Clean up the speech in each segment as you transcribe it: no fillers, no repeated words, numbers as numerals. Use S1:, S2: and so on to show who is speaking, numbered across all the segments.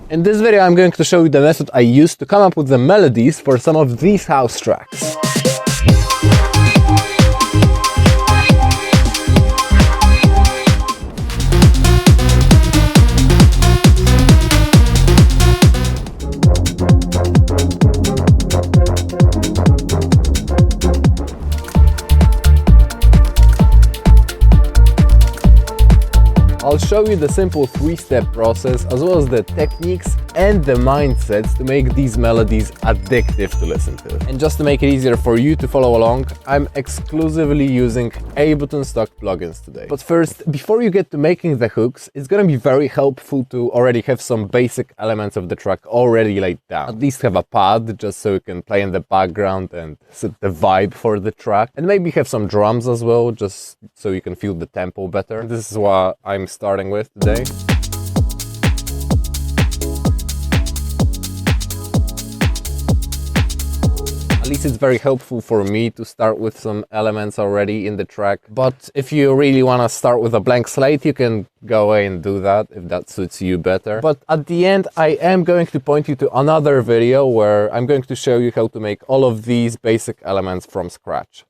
S1: In this video I'm going to show you the method I used to come up with the melodies for some of these house tracks. I'll show you the simple 3-step process as well as the techniques and the mindsets to make these melodies addictive to listen to. And just to make it easier for you to follow along, I'm exclusively using Ableton stock plugins today. But first, before you get to making the hooks, it's gonna be very helpful to already have some basic elements of the track already laid down. At least have a pad just so you can play in the background and set the vibe for the track. And maybe have some drums as well, just so you can feel the tempo better. This is what I'm starting with today. At least it's very helpful for me to start with some elements already in the track. But if you really want to start with a blank slate, you can go away and do that if that suits you better. But at the end, I am going to point you to another video where I'm going to show you how to make all of these basic elements from scratch.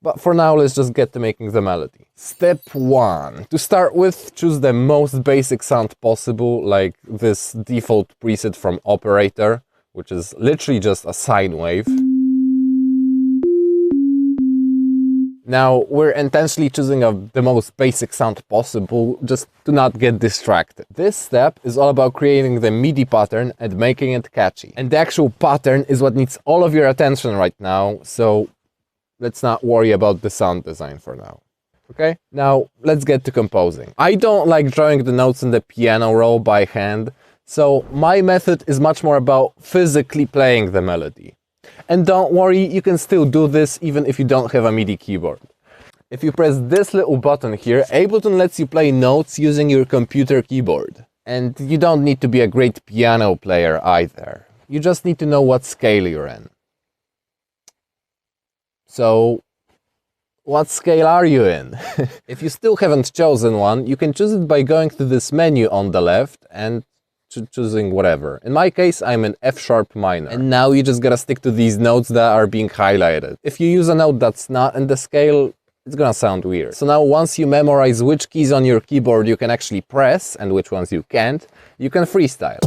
S1: But for now, let's just get to making the melody. Step 1. To start with, choose the most basic sound possible, like this default preset from Operator, which is literally just a sine wave. Now, we're intentionally choosing the most basic sound possible, just to not get distracted. This step is all about creating the MIDI pattern and making it catchy. And the actual pattern is what needs all of your attention right now, so let's not worry about the sound design for now. Okay? Now, let's get to composing. I don't like drawing the notes in the piano roll by hand, so my method is much more about physically playing the melody. And don't worry, you can still do this even if you don't have a MIDI keyboard. If you press this little button here, Ableton lets you play notes using your computer keyboard. And you don't need to be a great piano player either. You just need to know what scale you're in. So, what scale are you in? If you still haven't chosen one, you can choose it by going to this menu on the left and choosing whatever. In my case, I'm in F-sharp minor. And now you just gotta stick to these notes that are being highlighted. If you use a note that's not in the scale, it's gonna sound weird. So now once you memorize which keys on your keyboard you can actually press and which ones you can't, you can freestyle.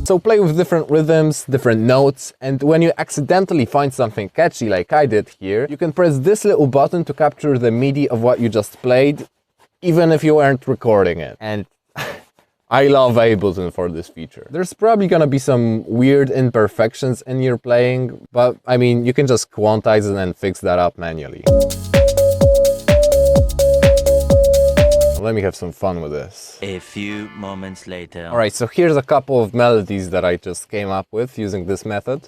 S1: So play with different rhythms, different notes, and when you accidentally find something catchy like I did here, you can press this little button to capture the MIDI of what you just played, even if you weren't recording it. And I love Ableton for this feature. There's probably gonna be some weird imperfections in your playing, but I mean, you can just quantize it and fix that up manually. Let me have some fun with this.
S2: A few moments later.
S1: Alright, so here's a couple of melodies that I just came up with using this method.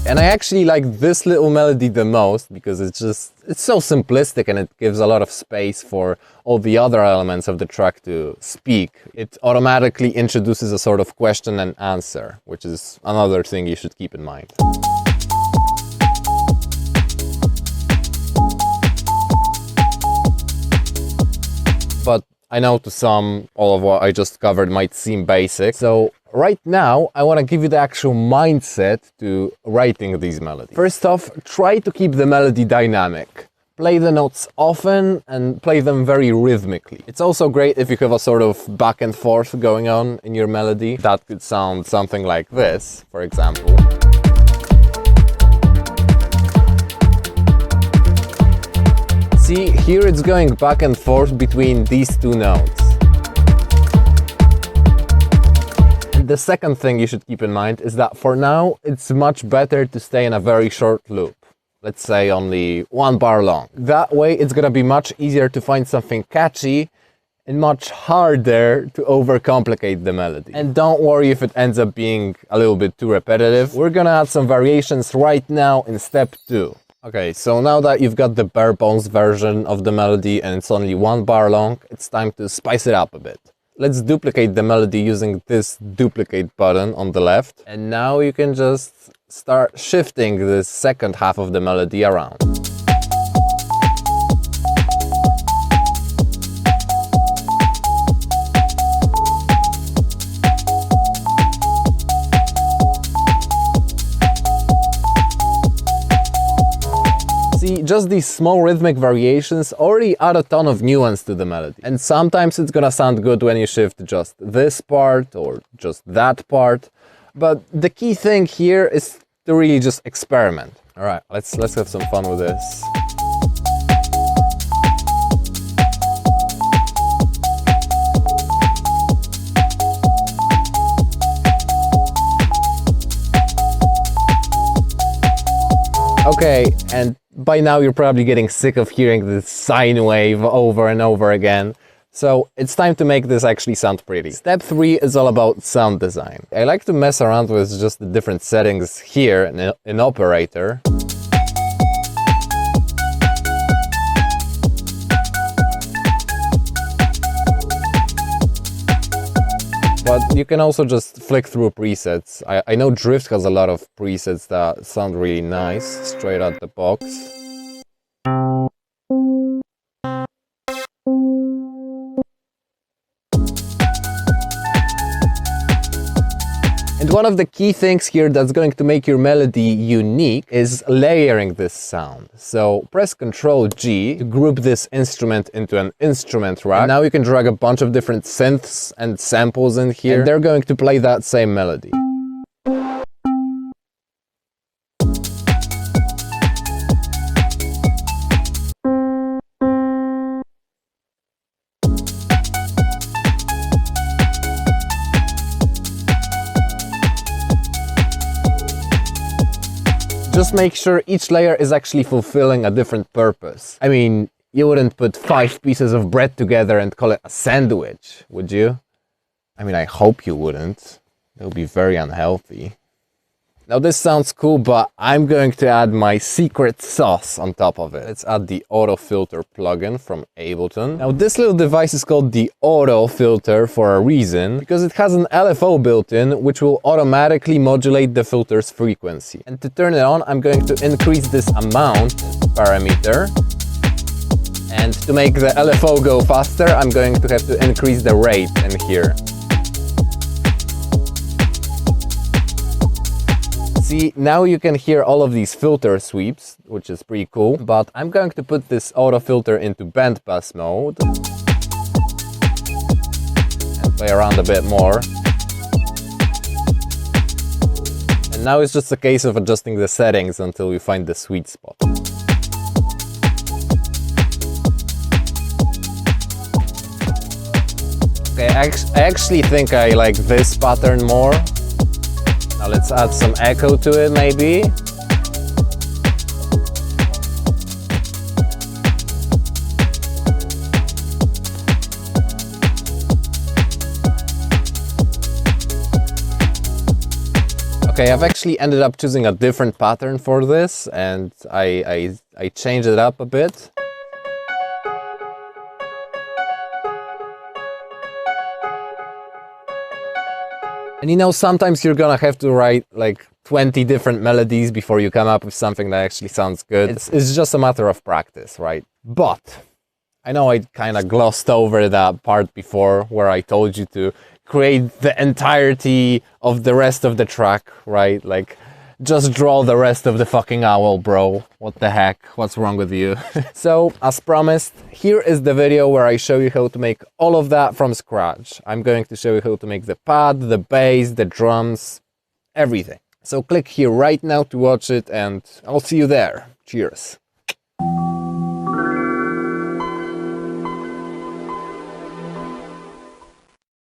S1: And I actually like this little melody the most because it's so simplistic and it gives a lot of space for all the other elements of the track to speak. It automatically introduces a sort of question and answer, which is another thing you should keep in mind. But I know to some, all of what I just covered might seem basic. So right now, I want to give you the actual mindset to writing these melodies. First off, try to keep the melody dynamic. Play the notes often and play them very rhythmically. It's also great if you have a sort of back and forth going on in your melody. That could sound something like this, for example. See, here it's going back and forth between these two notes. And the second thing you should keep in mind is that for now, it's much better to stay in a very short loop. let's say only 1 bar long. That way it's gonna be much easier to find something catchy and much harder to overcomplicate the melody. And don't worry if it ends up being a little bit too repetitive. We're gonna add some variations right now in step 2. Okay, so now that you've got the bare bones version of the melody and it's only 1 bar long, it's time to spice it up a bit. Let's duplicate the melody using this duplicate button on the left. And now you can just start shifting the second half of the melody around. See, just these small rhythmic variations already add a ton of nuance to the melody. And sometimes it's gonna sound good when you shift just this part or just that part. But the key thing here is to really just experiment. All right, let's have some fun with this. Okay, and by now you're probably getting sick of hearing this sine wave over and over again. So it's time to make this actually sound pretty. Step 3 is all about sound design. I like to mess around with just the different settings here in Operator. But you can also just flick through presets. I know Drift has a lot of presets that sound really nice, straight out the box. And one of the key things here that's going to make your melody unique is layering this sound. So press Ctrl G to group this instrument into an instrument rack. And now you can drag a bunch of different synths and samples in here, and they're going to play that same melody. Just make sure each layer is actually fulfilling a different purpose. I mean, you wouldn't put 5 pieces of bread together and call it a sandwich, would you? I mean, I hope you wouldn't. That would be very unhealthy. Now this sounds cool, but I'm going to add my secret sauce on top of it. Let's add the auto filter plugin from Ableton. Now this little device is called the auto filter for a reason, because it has an LFO built in, which will automatically modulate the filter's frequency. And to turn it on, I'm going to increase this amount parameter. And to make the LFO go faster, I'm going to have to increase the rate in here. See, now you can hear all of these filter sweeps, which is pretty cool, but I'm going to put this auto filter into bandpass mode and play around a bit more. And now it's just a case of adjusting the settings until we find the sweet spot. Okay, I actually think I like this pattern more. Now let's add some echo to it, maybe. Okay, I've actually ended up choosing a different pattern for this, and I changed it up a bit. And you know, sometimes you're gonna have to write like 20 different melodies before you come up with something that actually sounds good. It's just a matter of practice, right? But I know I kind of glossed over that part before where I told you to create the entirety of the rest of the track, right? Like, just draw the rest of the fucking owl, bro. What the heck? What's wrong with you? So, as promised, here is the video where I show you how to make all of that from scratch. I'm going to show you how to make the pad, the bass, the drums, everything. So click here right now to watch it, and I'll see you there. Cheers.